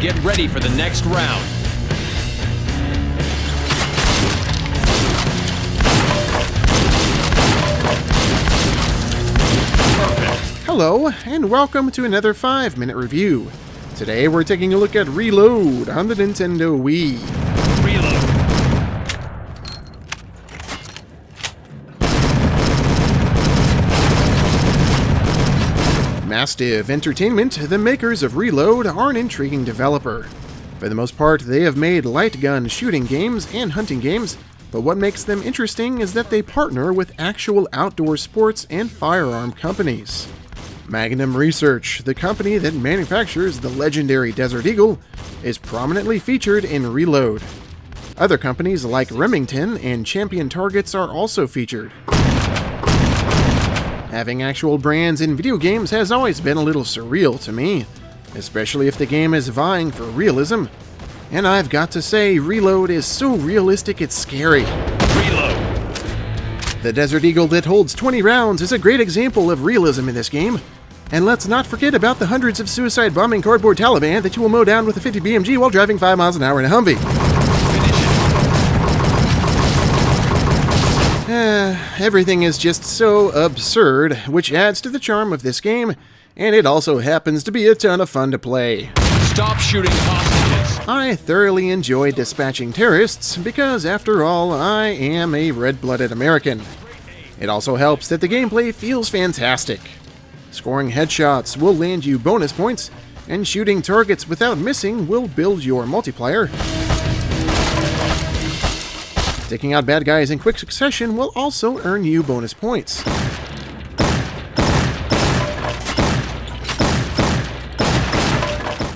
Get ready for the next round. Hello, and welcome to another 5-minute review. Today we're taking a look at Reload on the Nintendo Wii. Reload. Massive Entertainment, the makers of Reload, are an intriguing developer. For the most part, they have made light gun shooting games and hunting games, but what makes them interesting is that they partner with actual outdoor sports and firearm companies. Magnum Research, the company that manufactures the legendary Desert Eagle, is prominently featured in Reload. Other companies like Remington and Champion Targets are also featured. Having actual brands in video games has always been a little surreal to me, especially if the game is vying for realism. And I've got to say, Reload is so realistic it's scary. Reload. The Desert Eagle that holds 20 rounds is a great example of realism in this game. And let's not forget about the hundreds of suicide-bombing cardboard Taliban that you will mow down with a 50 BMG while driving 5 miles an hour in a Humvee. Everything is just so absurd, which adds to the charm of this game, and it also happens to be a ton of fun to play. Stop shooting hostages. I thoroughly enjoy dispatching terrorists because, after all, I am a red-blooded American. It also helps that the gameplay feels fantastic. Scoring headshots will land you bonus points, and shooting targets without missing will build your multiplier. Taking out bad guys in quick succession will also earn you bonus points.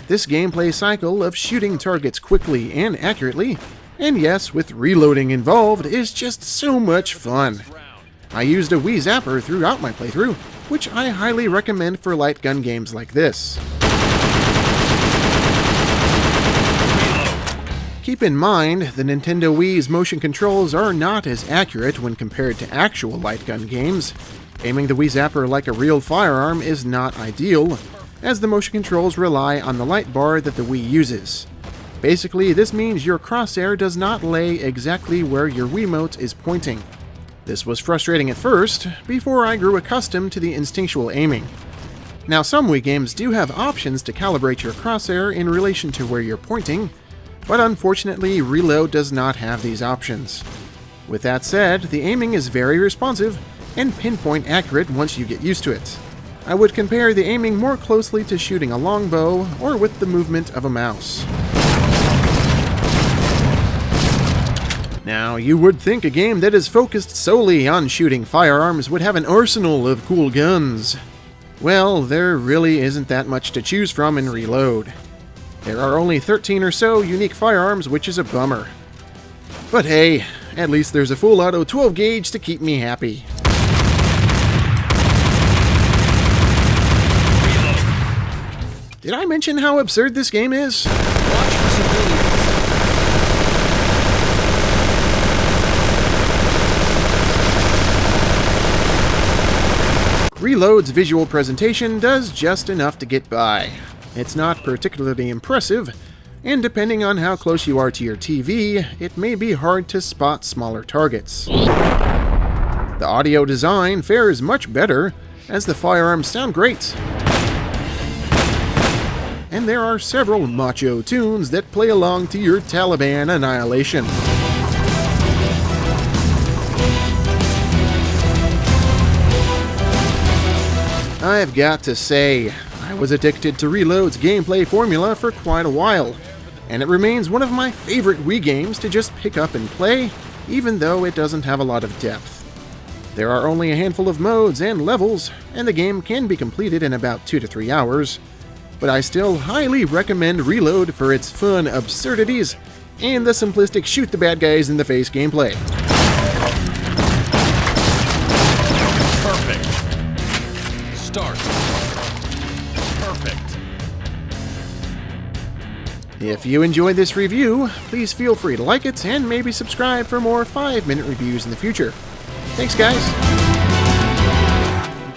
This gameplay cycle of shooting targets quickly and accurately, and yes, with reloading involved, is just so much fun. I used a Wii Zapper throughout my playthrough, which I highly recommend for light gun games like this. Keep in mind, the Nintendo Wii's motion controls are not as accurate when compared to actual light gun games. Aiming the Wii Zapper like a real firearm is not ideal, as the motion controls rely on the light bar that the Wii uses. Basically, this means your crosshair does not lay exactly where your Wiimote is pointing. This was frustrating at first, before I grew accustomed to the instinctual aiming. Now, some Wii games do have options to calibrate your crosshair in relation to where you're pointing, but unfortunately, Reload does not have these options. With that said, the aiming is very responsive and pinpoint accurate once you get used to it. I would compare the aiming more closely to shooting a longbow or with the movement of a mouse. Now, you would think a game that is focused solely on shooting firearms would have an arsenal of cool guns. Well, there really isn't that much to choose from in Reload. There are only 13 or so unique firearms, which is a bummer. But hey, at least there's a full auto 12 gauge to keep me happy. Did I mention how absurd this game is? Reload's visual presentation does just enough to get by. It's not particularly impressive, and depending on how close you are to your TV, it may be hard to spot smaller targets. The audio design fares much better, as the firearms sound great. And there are several macho tunes that play along to your Taliban annihilation. I've got to say, I was addicted to Reload's gameplay formula for quite a while, and it remains one of my favorite Wii games to just pick up and play, even though it doesn't have a lot of depth. There are only a handful of modes and levels, and the game can be completed in about 2 to 3 hours, but I still highly recommend Reload for its fun absurdities and the simplistic shoot the bad guys in the face gameplay. Perfect. Start. Perfect. If you enjoyed this review, please feel free to like it and maybe subscribe for more 5-minute reviews in the future. Thanks, guys.